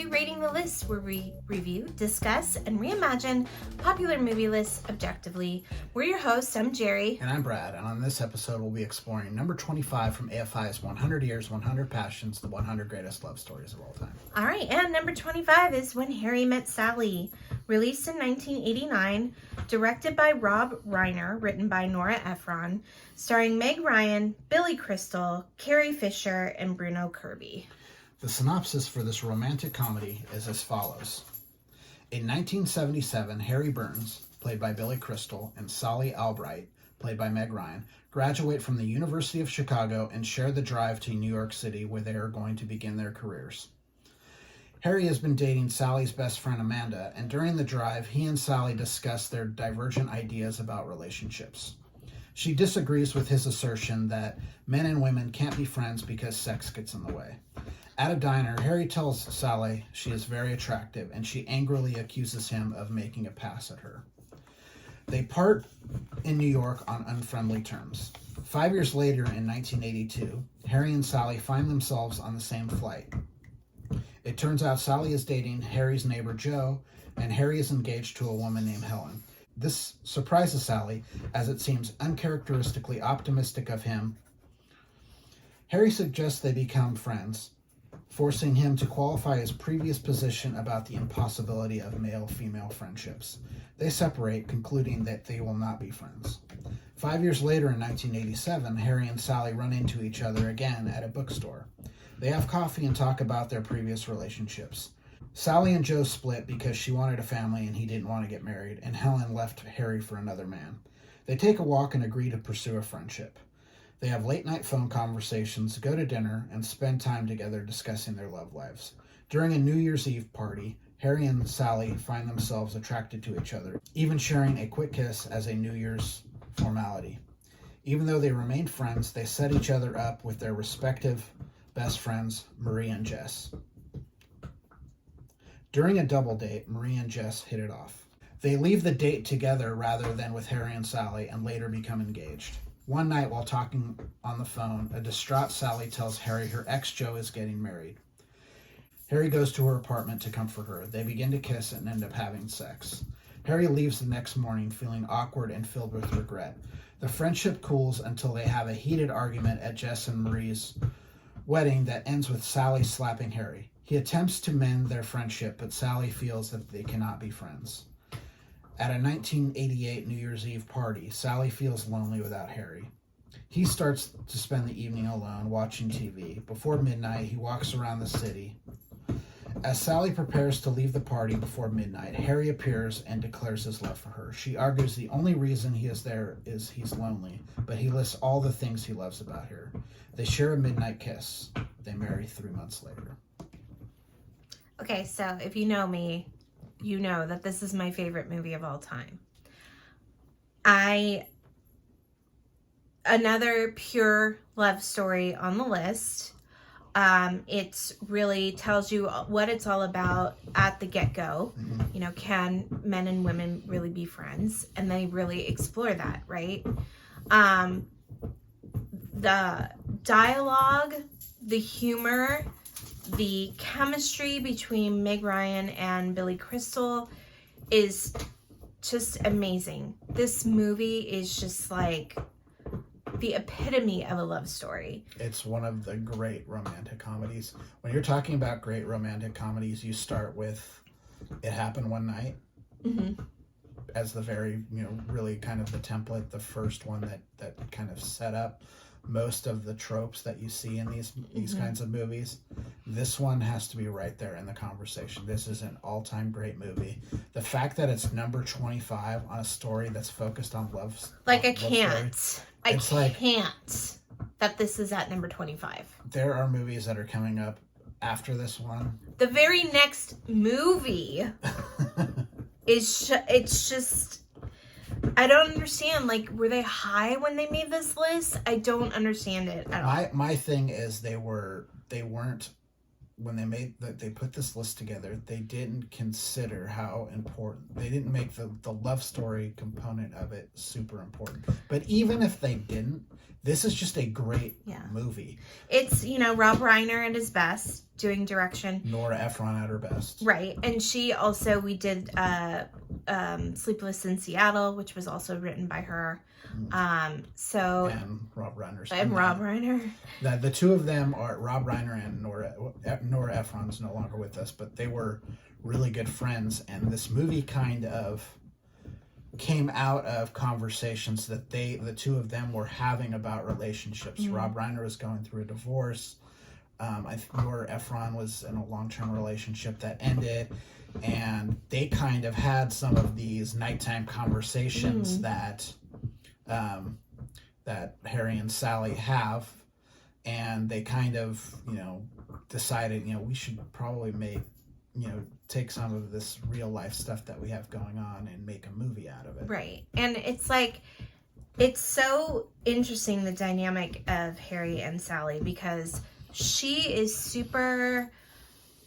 to Rating the List, where we review, discuss, and reimagine popular movie lists objectively. We're your hosts. I'm Jerry. And I'm Brad. And on this episode, we'll be exploring number 25 from AFI's 100 Years, 100 Passions, the 100 Greatest Love Stories of All Time. All right, and number 25 is When Harry Met Sally, released in 1989, directed by Rob Reiner, written by Nora Ephron, starring Meg Ryan, Billy Crystal, Carrie Fisher, and Bruno Kirby. The synopsis for this romantic comedy is as follows. In 1977, Harry Burns, played by Billy Crystal, and Sally Albright, played by Meg Ryan, graduate from the University of Chicago and share the drive to New York City, where they are going to begin their careers. Harry has been dating Sally's best friend Amanda, and during the drive, he and Sally discuss their divergent ideas about relationships. She disagrees with his assertion that men and women can't be friends because sex gets in the way. At a diner, Harry tells Sally she is very attractive, and she angrily accuses him of making a pass at her. They part in New York on unfriendly terms. 5 years later, in 1982, Harry and Sally find themselves on the same flight. It turns out Sally is dating Harry's neighbor Joe, and Harry is engaged to a woman named Helen. This surprises Sally, as it seems uncharacteristically optimistic of him. Harry suggests they become friends, forcing him to qualify his previous position about the impossibility of male-female friendships. They separate, concluding that they will not be friends. 5 years later, in 1987, Harry and Sally run into each other again at a bookstore. They have coffee and talk about their previous relationships. Sally and Joe split because she wanted a family and he didn't want to get married, and Helen left Harry for another man. They take a walk and agree to pursue a friendship. They have late-night phone conversations, go to dinner, and spend time together discussing their love lives. During a New Year's Eve party, Harry and Sally find themselves attracted to each other, even sharing a quick kiss as a New Year's formality. Even though they remained friends, they set each other up with their respective best friends, Marie and Jess. During a double date, Marie and Jess hit it off. They leave the date together rather than with Harry and Sally, and later become engaged. One night, while talking on the phone, a distraught Sally tells Harry her ex Joe is getting married. Harry goes to her apartment to comfort her. They begin to kiss and end up having sex. Harry leaves the next morning feeling awkward and filled with regret. The friendship cools until they have a heated argument at Jess and Marie's wedding that ends with Sally slapping Harry. He attempts to mend their friendship, but Sally feels that they cannot be friends. At a 1988 New Year's Eve party, Sally feels lonely without Harry. He starts to spend the evening alone, watching TV. Before midnight, he walks around the city. As Sally prepares to leave the party before midnight, Harry appears and declares his love for her. She argues the only reason he is there is he's lonely, but he lists all the things he loves about her. They share a midnight kiss. They marry 3 months later. Okay, so if you know me, you know that this is my favorite movie of all time. Another pure love story on the list. It really tells you what it's all about at the get-go. Mm-hmm. You know, can men and women really be friends? And they really explore that, right? The dialogue, the humor, the chemistry between Meg Ryan and Billy Crystal is just amazing. This movie is just like the epitome of a love story. It's one of the great romantic comedies. When you're talking about great romantic comedies, you start with It Happened One Night as the very, really kind of the template, the first one that kind of set up most of the tropes that you see in these kinds of movies. This one has to be right there in the conversation. This is an all-time great movie. The fact that it's number 25 on a story that's focused on love. Like, I love can't. Story, I can't that this is at number 25. There are movies that are coming up after this one. The very next movie is it's just, I don't understand. Like, were they high when they made this list? I don't understand it at all. My thing is they weren't, when they put this list together, they didn't consider how important, they didn't make the love story component of it super important. But even if they didn't, this is just a great movie. It's, Rob Reiner at his best. doing direction. Nora Ephron at her best. Right. And she also, we did Sleepless in Seattle, which was also written by her. So and Rob Reiner. And Rob Reiner. The two of them are Rob Reiner and Nora Ephron's no longer with us, but they were really good friends. And this movie kind of came out of conversations that the two of them were having about relationships. Rob Reiner was going through a divorce. I think Nora Ephron was in a long-term relationship that ended, and they kind of had some of these nighttime conversations that Harry and Sally have, and they kind of, decided, we should probably take some of this real life stuff that we have going on and make a movie out of it. Right. And it's like, it's so interesting, the dynamic of Harry and Sally, because she is super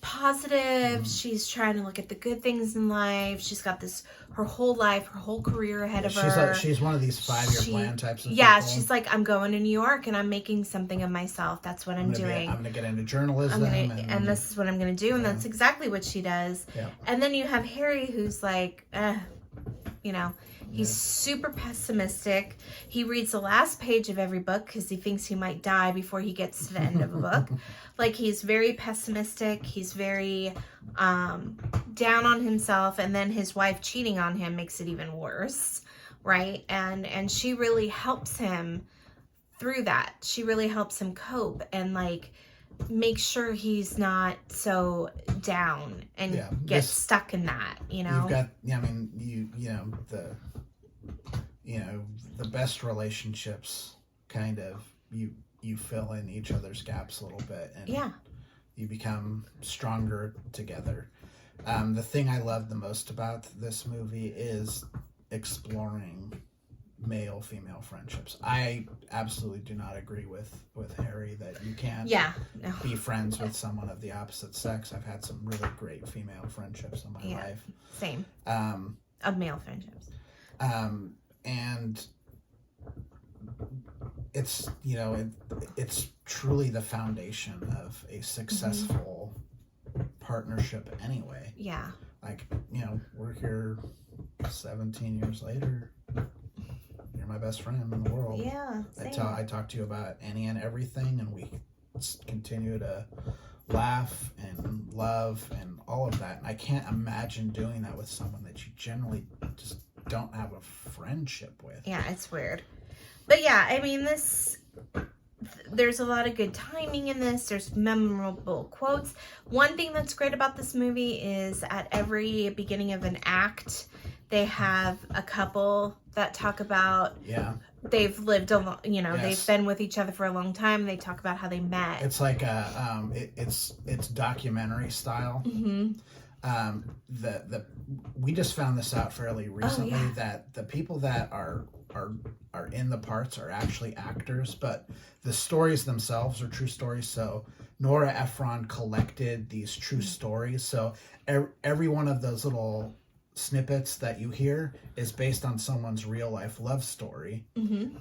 positive. She's trying to look at the good things in life. She's got her whole life, her whole career ahead of her. She's one of these 5-year plan types of people. She's like, I'm going to New York and I'm making something of myself. That's what I'm doing. I'm going to get into journalism. And this is what I'm going to do. And that's exactly what she does. Yeah. And then you have Harry, who's like, he's super pessimistic. He reads the last page of every book because he thinks he might die before he gets to the end of a book. Like, he's very pessimistic. He's very down on himself. And then his wife cheating on him makes it even worse, right? And she really helps him through that. She really helps him cope and, like, make sure he's not so down and gets stuck in that, You've got, the best relationships kind of, you fill in each other's gaps a little bit, and you become stronger together. The thing I love the most about this movie is exploring male-female friendships. I absolutely do not agree with Harry that you can't be friends with someone of the opposite sex. I've had some really great female friendships in my life. Same. Of male friendships. And it's, it's truly the foundation of a successful partnership anyway. Yeah. Like, we're here 17 years later. You're my best friend in the world. Yeah. I talk to you about any and everything, and we continue to laugh and love and all of that. And I can't imagine doing that with someone that you generally just don't have a friendship with. Yeah, it's weird. But yeah, I mean, there's a lot of good timing in this. There's memorable quotes. One thing that's great about this movie is at every beginning of an act, they have a couple that talk about they've lived a long, they've been with each other for a long time. They talk about how they met. It's like it's documentary style. We just found this out fairly recently that the people that are in the parts are actually actors, but the stories themselves are true stories. So Nora Ephron collected these true stories. So every one of those little snippets that you hear is based on someone's real life love story,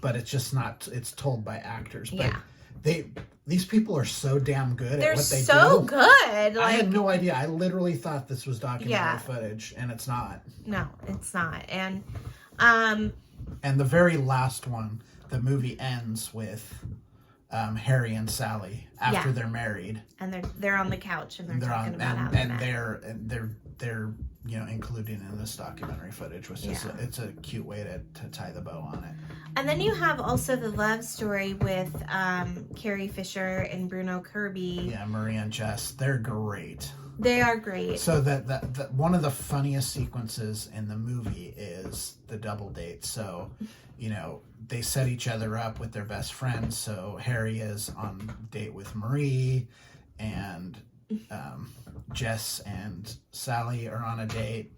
but it's just not, it's told by actors. But these people are so damn good at what they do. They're so good. I had no idea. I literally thought this was documentary footage, and it's not. No, it's not. And the very last one, the movie ends with Harry and Sally after they're married, and they're on the couch and they're talking about how they're included in this documentary footage, which is it's a cute way to tie the bow on it. And then you have also the love story with Carrie Fisher and Bruno Kirby. Yeah, Marie and Jess, they're great. They are great. So that one of the funniest sequences in the movie is the double date. So, they set each other up with their best friends. So Harry is on a date with Marie, and Jess and Sally are on a date,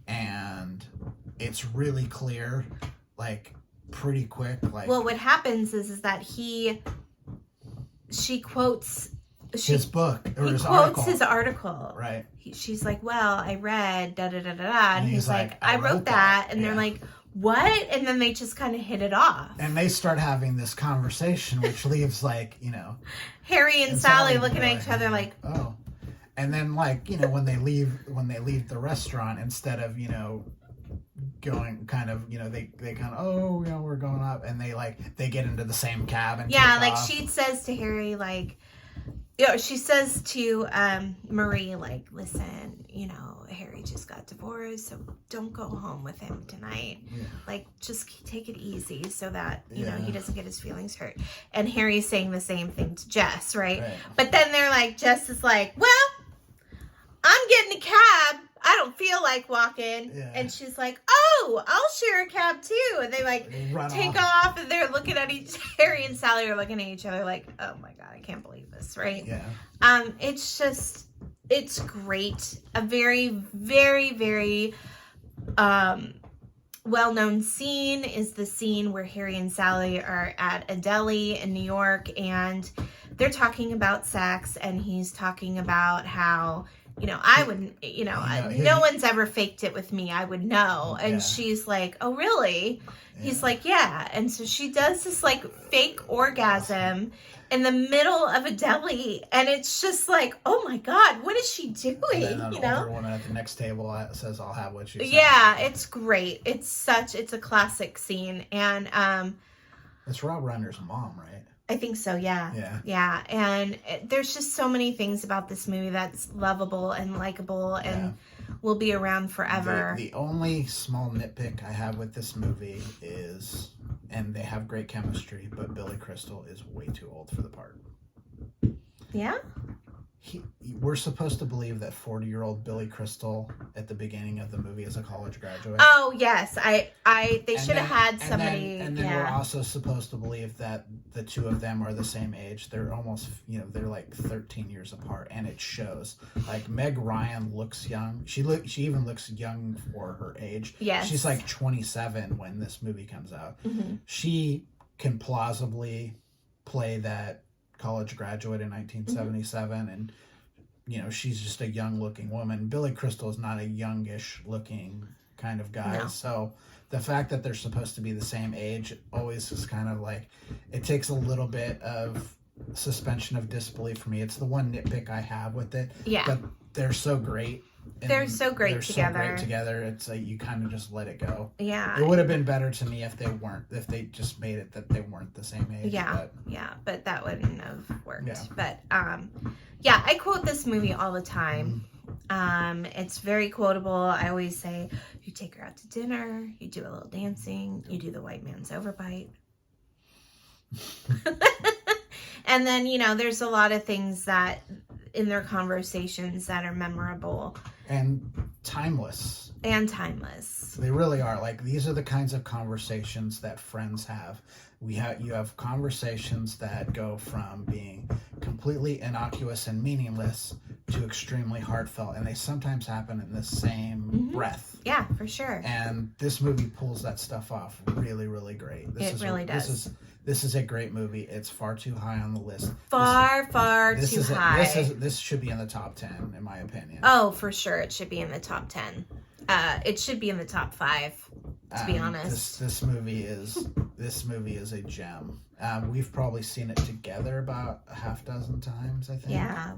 and it's really clear, like pretty quick. Like, well, what happens is that she quotes his book or his quotes article. His article. Right. She's like, well, I read da da da da da, and he's like, I wrote that. And they're like, what? And then they just kind of hit it off. And they start having this conversation, which leaves like, Harry and Sally looking at each other like, oh. And then like, when they leave the restaurant, instead of, going kind of, they kind of, oh, we're going up, and they get into the same cab and yeah, like off. she says to Harry, like, she says to Marie, like, listen, Harry just got divorced, so don't go home with him tonight. Yeah. Like, just take it easy so that, Yeah. he doesn't get his feelings hurt. And Harry's saying the same thing to Jess, right? Right. But then they're like, Jess is like, well, I'm getting a cab. I don't feel like walking. Yeah. And she's like, oh, I'll share a cab too. And they like Run take off, and they're looking at Harry and Sally are looking at each other like, oh my God, I can't believe this, right? Yeah. It's great. A very, very, very well-known scene is the scene where Harry and Sally are at a deli in New York, and they're talking about sex, and he's talking about how, I wouldn't, no one's ever faked it with me. I would know. And Yeah. she's like, oh, really? Yeah. He's like, yeah. And so she does this like fake orgasm in the middle of a deli, and it's just like, oh my God, what is she doing? And then an older woman at the next table says, I'll have what you say. Yeah, it's great. It's a classic scene. And It's Rob Reiner's mom, right? I think so, yeah. Yeah. Yeah, and there's just so many things about this movie that's lovable and likable and will be around forever. The only small nitpick I have with this movie is, and they have great chemistry, but Billy Crystal is way too old for the part. Yeah? We're supposed to believe that 40-year-old Billy Crystal at the beginning of the movie is a college graduate. Oh, yes. They should have had somebody. And then we're also supposed to believe that the two of them are the same age. They're almost, they're like 13 years apart, and it shows. Like, Meg Ryan looks young. She even looks young for her age. Yes. She's like 27 when this movie comes out. Mm-hmm. She can plausibly play that college graduate in 1977, and she's just a young looking woman. Billy Crystal is not a youngish looking kind of guy. No. So the fact that they're supposed to be the same age always is kind of like, it takes a little bit of suspension of disbelief for me. It's the one nitpick I have with it. Yeah. But they're so great. They're so great together. So great together. It's like you kind of just let it go. Yeah. It would have been better to me if they just made it that they weren't the same age. Yeah. But that wouldn't have worked. Yeah. But I quote this movie all the time. It's very quotable. I always say, you take her out to dinner, you do a little dancing, you do the white man's overbite. And then, there's a lot of things that in their conversations that are memorable. And timeless. They really are. Like, these are the kinds of conversations that friends have. You have conversations that go from being completely innocuous and meaningless to extremely heartfelt, and they sometimes happen in the same breath. Yeah, for sure. And this movie pulls that stuff off really, really great. It really does. This is a great movie. It's far too high on the list. Far too high. This should be in the top 10, in my opinion. Oh, for sure. It should be in the top 10. It should be in the top 5, to be honest. This movie is a gem. We've probably seen it together about a half dozen times, I think. Yeah,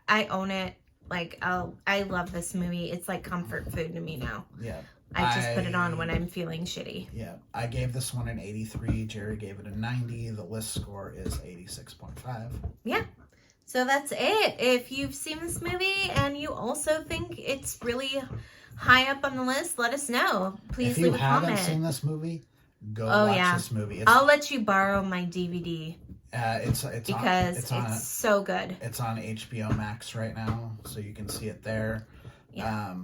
I own it. Like, I love this movie. It's like comfort food to me now. Yeah. I just put it on when I'm feeling shitty. Yeah. I gave this one an 83. Jerry gave it a 90. The list score is 86.5. Yeah. So that's it. If you've seen this movie and you also think it's really high up on the list, let us know. Please leave a comment. If you haven't seen this movie, go watch this movie. I'll let you borrow my DVD. It's so good. It's on HBO Max right now, so you can see it there. Yeah.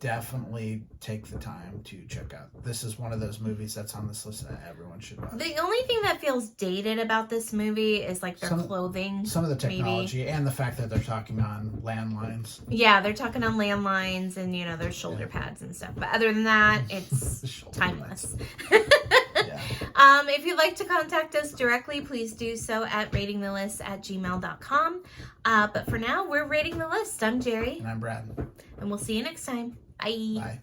Definitely take the time to check out. This is one of those movies that's on this list that everyone should watch. The only thing that feels dated about this movie is like their clothing. Some of the technology and the fact that they're talking on landlines. Yeah, they're talking on landlines and their shoulder pads and stuff. But other than that, it's timeless. If you'd like to contact us directly, please do so at ratingthelist@gmail.com. But for now, we're Rating the List. I'm Jerry. And I'm Brad. And we'll see you next time. Bye. Bye.